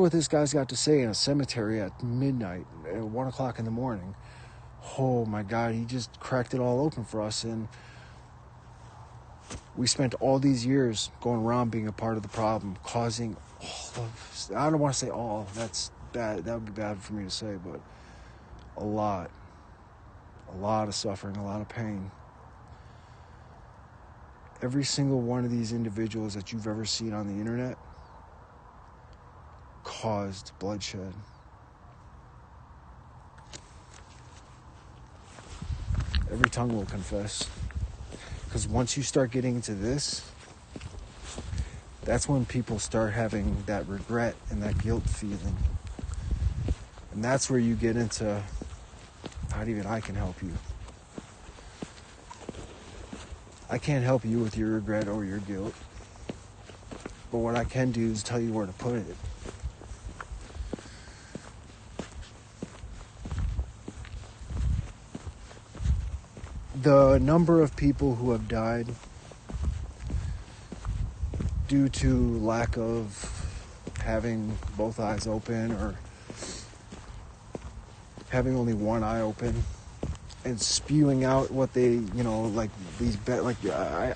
What this guy's got to say in a cemetery at midnight, at 1 o'clock in the morning. Oh my God, he just cracked it all open for us. And we spent all these years going around being a part of the problem, causing all of, I don't want to say all, that's bad, that would be bad for me to say, but a lot of suffering, a lot of pain. Every single one of these individuals that you've ever seen on the internet caused bloodshed. Every tongue will confess. Because once you start getting into this, that's when people start having that regret and that guilt feeling. And that's where you get into, not even I can help you. I can't help you with your regret or your guilt. But what I can do is tell you where to put it. The number of people who have died due to lack of having both eyes open or having only one eye open and spewing out what they, like these, I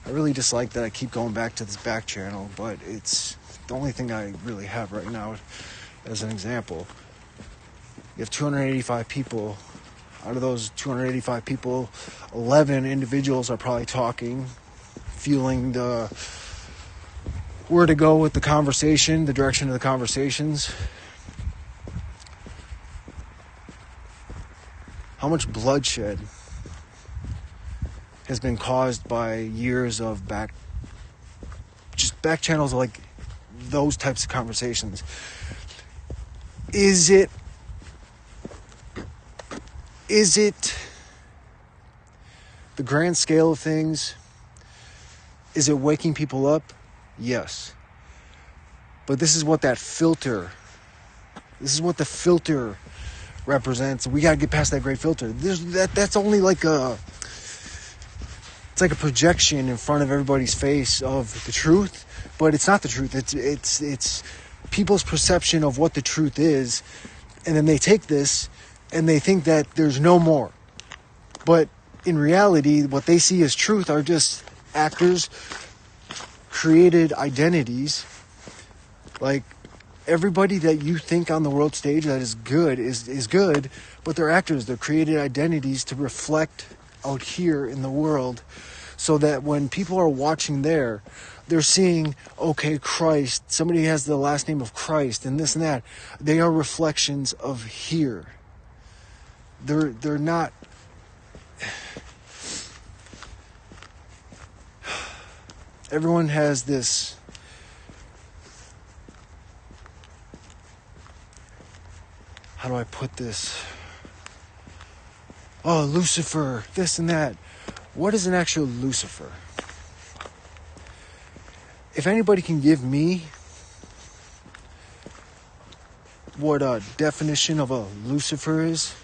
really dislike that I keep going back to this back channel, but it's the only thing I really have right now as an example. You have 285 people. Out of those 285 people, 11 individuals are probably talking, feeling where to go with the conversation, the direction of the conversations. How much bloodshed has been caused by years of back channels, like those types of conversations? Is it the grand scale of things? Is it waking people up? Yes. But this is what the filter represents. We got to get past that great filter. That's only like it's like a projection in front of everybody's face of the truth, but it's not the truth. It's people's perception of what the truth is, and then they take this and they think that there's no more. But in reality, what they see as truth are just actors' created identities. Like, everybody that you think on the world stage that is good is good, but they're actors. They're created identities to reflect out here in the world, so that when people are watching there, they're seeing, okay, Christ, somebody has the last name of Christ and this and that. They are reflections of here. They're not. Everyone has this. How do I put this? Oh, Lucifer, this and that. What is an actual Lucifer? If anybody can give me what a definition of a Lucifer is,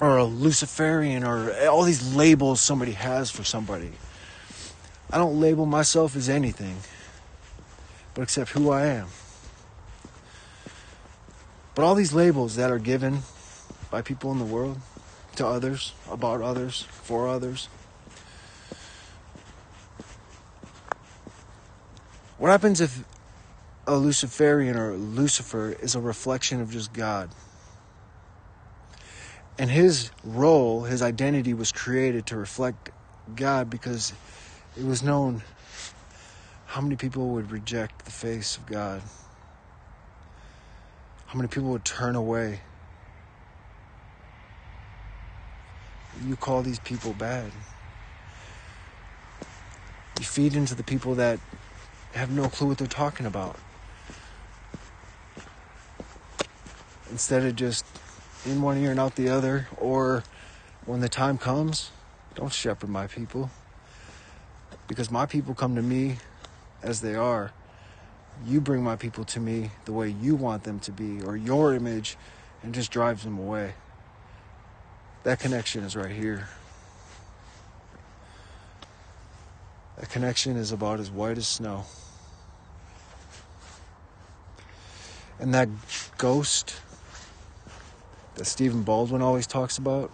or a Luciferian, or all these labels somebody has for somebody. I don't label myself as anything, but except who I am. But all these labels that are given by people in the world to others, about others, for others. What happens if a Luciferian or Lucifer is a reflection of just God? And his role, his identity was created to reflect God because it was known how many people would reject the face of God. How many people would turn away. You call these people bad. You feed into the people that have no clue what they're talking about. Instead of just in one ear and out the other, or when the time comes, don't shepherd my people. Because my people come to me as they are. You bring my people to me the way you want them to be, or your image, and just drives them away. That connection is right here. That connection is about as white as snow. And that ghost that Stephen Baldwin always talks about,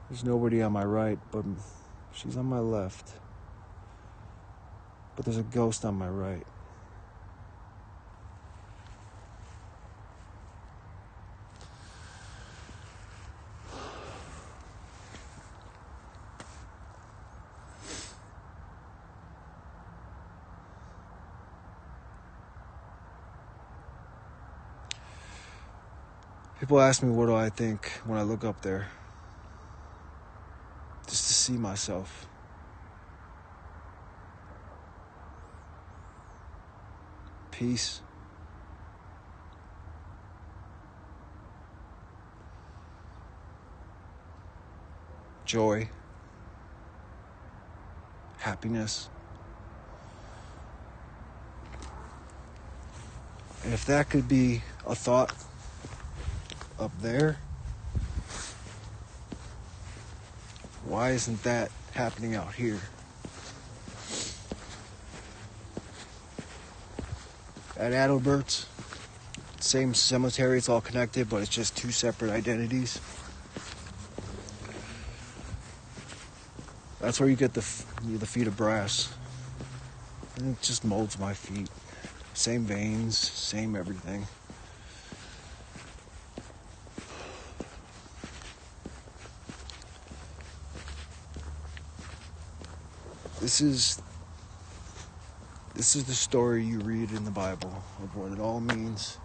there's nobody on my right, but she's on my left. But there's a ghost on my right. People ask me what do I think when I look up there. Just to see myself. Peace. Joy. Happiness. And if that could be a thought up there, why isn't that happening out here? At Adalbert's, same cemetery, it's all connected, but it's just two separate identities. That's where you get the feet of brass. And it just molds my feet. Same veins, same everything. This is the story you read in the Bible of what it all means.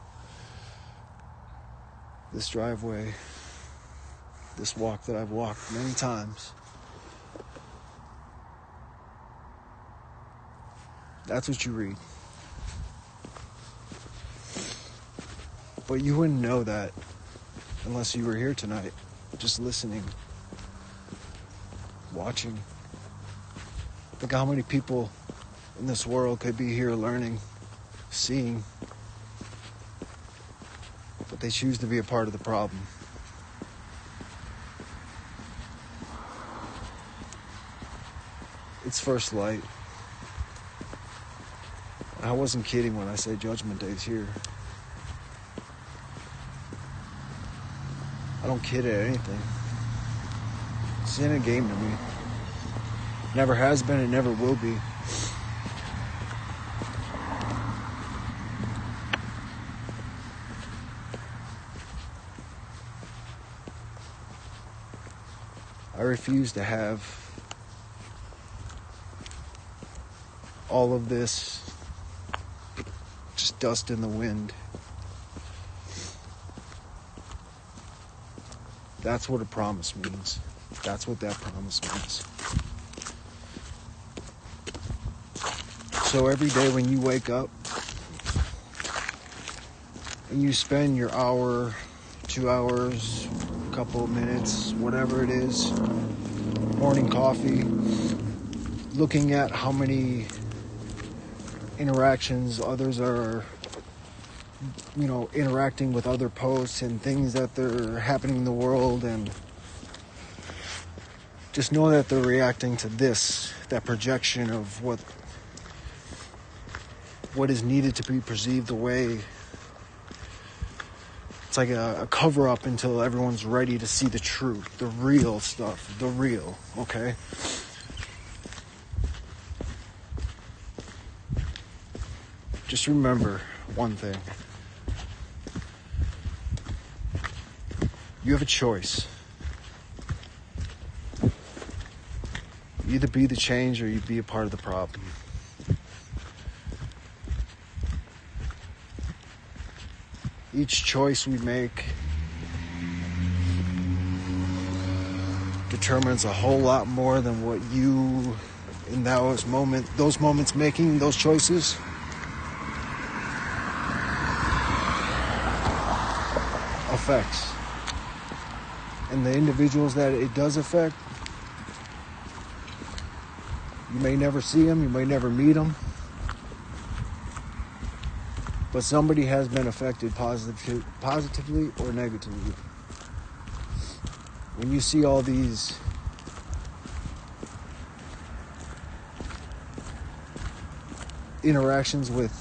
This driveway, this walk that I've walked many times. That's what you read. But you wouldn't know that unless you were here tonight, just listening, watching. Think how many people in this world could be here learning, seeing, but they choose to be a part of the problem. It's first light. I wasn't kidding when I say Judgment Day's here. I don't kid at anything. It's in a game to me. Never has been and never will be. I refuse to have all of this just dust in the wind. That's what a promise means. That's what that promise means. So every day when you wake up and you spend your hour, 2 hours, a couple of minutes, whatever it is, morning coffee, looking at how many interactions others are, interacting with other posts and things that are happening in the world, and just know that they're reacting to this, that projection of what is needed to be perceived away. It's like a cover-up until everyone's ready to see the truth, the real stuff, the real, okay? Just remember one thing. You have a choice. You either be the change or you be a part of the problem. Each choice we make determines a whole lot more than what you, in those moments making those choices, affects. And the individuals that it does affect, you may never see them, you may never meet them, but somebody has been affected positively or negatively. When you see all these interactions with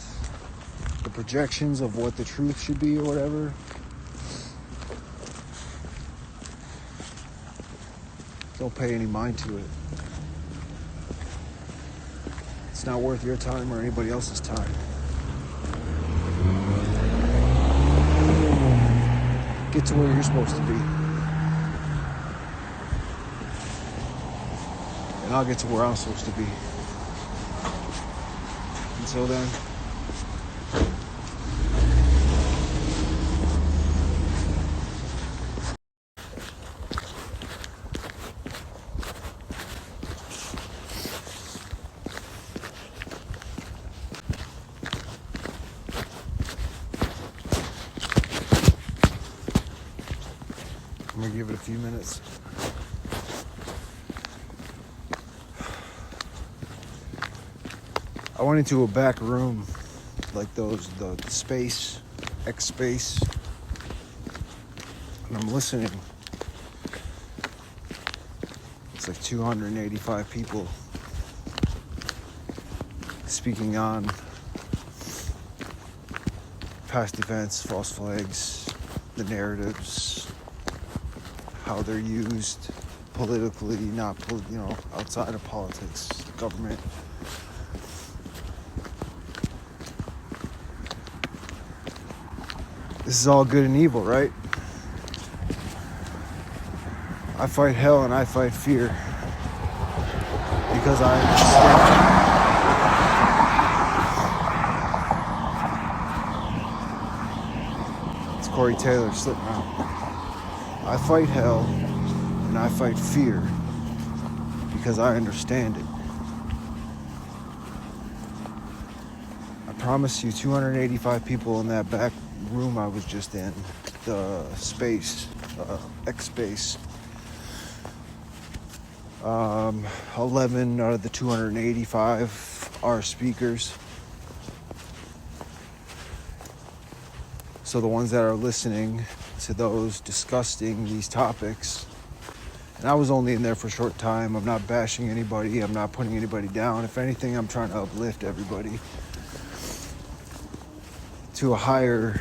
the projections of what the truth should be or whatever. Don't pay any mind to it. It's not worth your time or anybody else's time. Get to where you're supposed to be. And I'll get to where I'm supposed to be. Until then, I'm gonna give it a few minutes. I went into a back room, like those, the space, X space, and I'm listening. It's like 285 people speaking on past events, false flags, the narratives, how they're used politically, not, outside of politics, government. This is all good and evil, right? I fight hell and I fight fear because I understand. It's Corey Taylor, Slipknot. I fight hell and I fight fear because I understand it. I promise you 285 people in that back room I was just in, the space, X space. 11 out of the 285 are speakers. So the ones that are listening to those discussing these topics, and I was only in there for a short time. I'm not bashing anybody. I'm not putting anybody down. If anything, I'm trying to uplift everybody to a higher